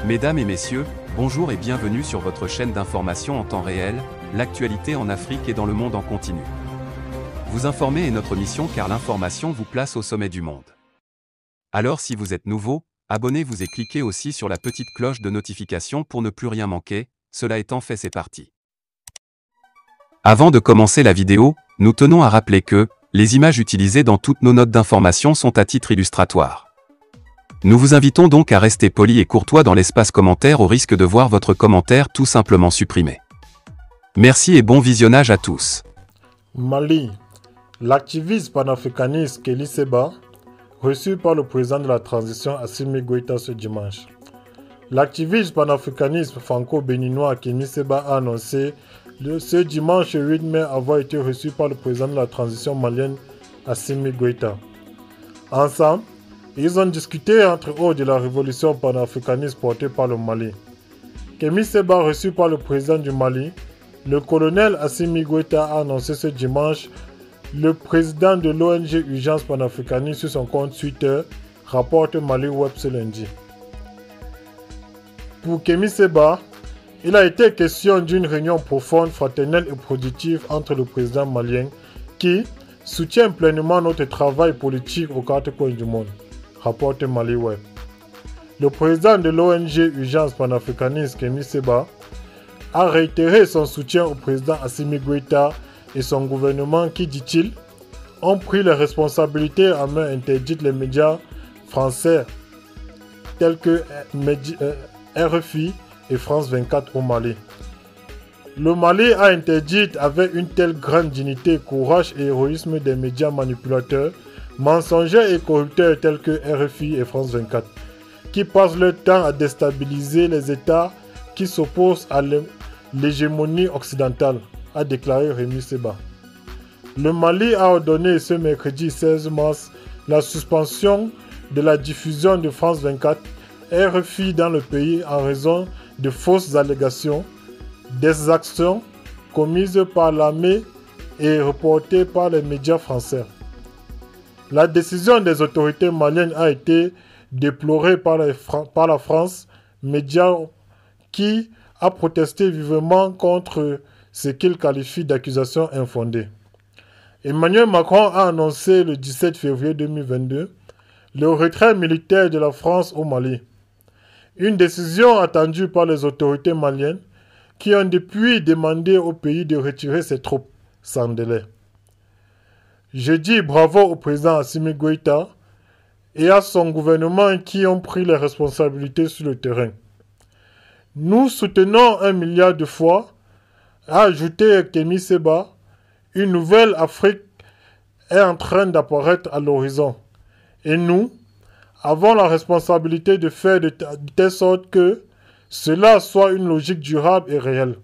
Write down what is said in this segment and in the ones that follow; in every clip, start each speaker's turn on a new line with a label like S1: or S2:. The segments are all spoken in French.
S1: Mesdames et messieurs, bonjour et bienvenue sur votre chaîne d'information en temps réel, l'actualité en Afrique et dans le monde en continu. Vous informer est notre mission car l'information vous place au sommet du monde. Alors si vous êtes nouveau, abonnez-vous et cliquez aussi sur la petite cloche de notification pour ne plus rien manquer, cela étant fait c'est parti. Avant de commencer la vidéo, nous tenons à rappeler que, les images utilisées dans toutes nos notes d'information sont à titre illustratoire. Nous vous invitons donc à rester poli et courtois dans l'espace commentaire au risque de voir votre commentaire tout simplement supprimé. Merci et bon visionnage à tous.
S2: Mali, l'activiste panafricaniste Kéli Séba, reçu par le président de la transition Assimi Goïta ce dimanche. L'activiste panafricaniste franco-béninois Kéli Séba a annoncé ce dimanche 8 mai avoir été reçu par le président de la transition malienne Assimi Goïta. Ensemble, ils ont discuté entre eux de la révolution panafricaniste portée par le Mali. Kémi Séba, reçu par le président du Mali, le colonel Assimi Goïta a annoncé ce dimanche le président de l'ONG Urgence panafricaniste sur son compte Twitter, rapporte Mali Web ce lundi. Pour Kémi Séba, il a été question d'une réunion profonde, fraternelle et productive entre le président malien qui soutient pleinement notre travail politique aux quatre coins du monde, rapporte Mali Web. Le président de l'ONG Urgence panafricaniste Kémi Séba a réitéré son soutien au président Assimi Goïta et son gouvernement qui, dit-il, ont pris les responsabilités en main interdites les médias français tels que RFI et France 24 au Mali. Le Mali a interdit avec une telle grande dignité, courage et héroïsme des médias manipulateurs, mensongers et corrupteurs tels que RFI et France 24, qui passent leur temps à déstabiliser les États qui s'opposent à l'hégémonie occidentale, a déclaré Kémi Séba. Le Mali a ordonné ce mercredi 16 mars la suspension de la diffusion de France 24 RFI dans le pays en raison de fausses allégations, des actions commises par l'armée et reportées par les médias français. La décision des autorités maliennes a été déplorée par la France, média qui a protesté vivement contre ce qu'il qualifie d'accusations infondées. Emmanuel Macron a annoncé le 17 février 2022 le retrait militaire de la France au Mali. Une décision attendue par les autorités maliennes qui ont depuis demandé au pays de retirer ses troupes sans délai. Je dis bravo au président Assimi Goïta et à son gouvernement qui ont pris les responsabilités sur le terrain. Nous soutenons 1 milliard de fois, a ajouté Kémi Séba, une nouvelle Afrique est en train d'apparaître à l'horizon. Et nous avons la responsabilité de faire de telle sorte que cela soit une logique durable et réelle,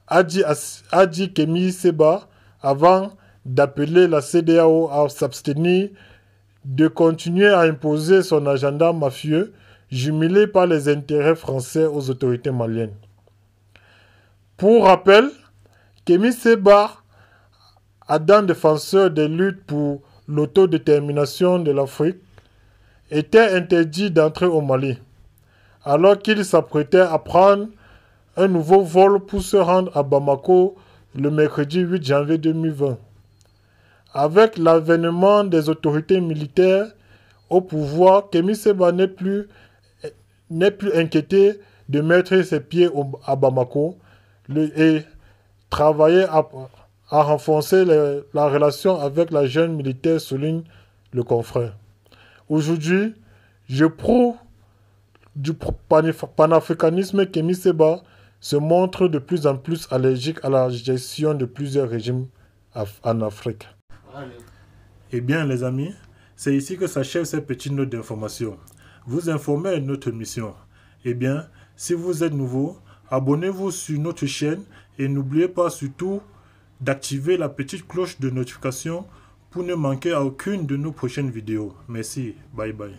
S2: a dit Kémi Séba avant d'appeler la CEDEAO à s'abstenir de continuer à imposer son agenda mafieux jumelé par les intérêts français aux autorités maliennes. Pour rappel, Kémi Séba, ardent défenseur des luttes pour l'autodétermination de l'Afrique, était interdit d'entrer au Mali, alors qu'il s'apprêtait à prendre un nouveau vol pour se rendre à Bamako le mercredi 8 janvier 2020. Avec l'avènement des autorités militaires au pouvoir, Kémi Séba n'est plus inquiété de mettre ses pieds à Bamako et travailler à renforcer la relation avec la jeune militaire, souligne le confrère. Aujourd'hui, je prouve du panafricanisme. Kémi Séba se montre de plus en plus allergique à la gestion de plusieurs régimes en Afrique. Eh bien les amis, c'est ici que s'achève cette petite note d'information. Vous informer est notre mission. Eh bien, si vous êtes nouveau, abonnez-vous sur notre chaîne et n'oubliez pas surtout d'activer la petite cloche de notification pour ne manquer à aucune de nos prochaines vidéos. Merci, bye bye.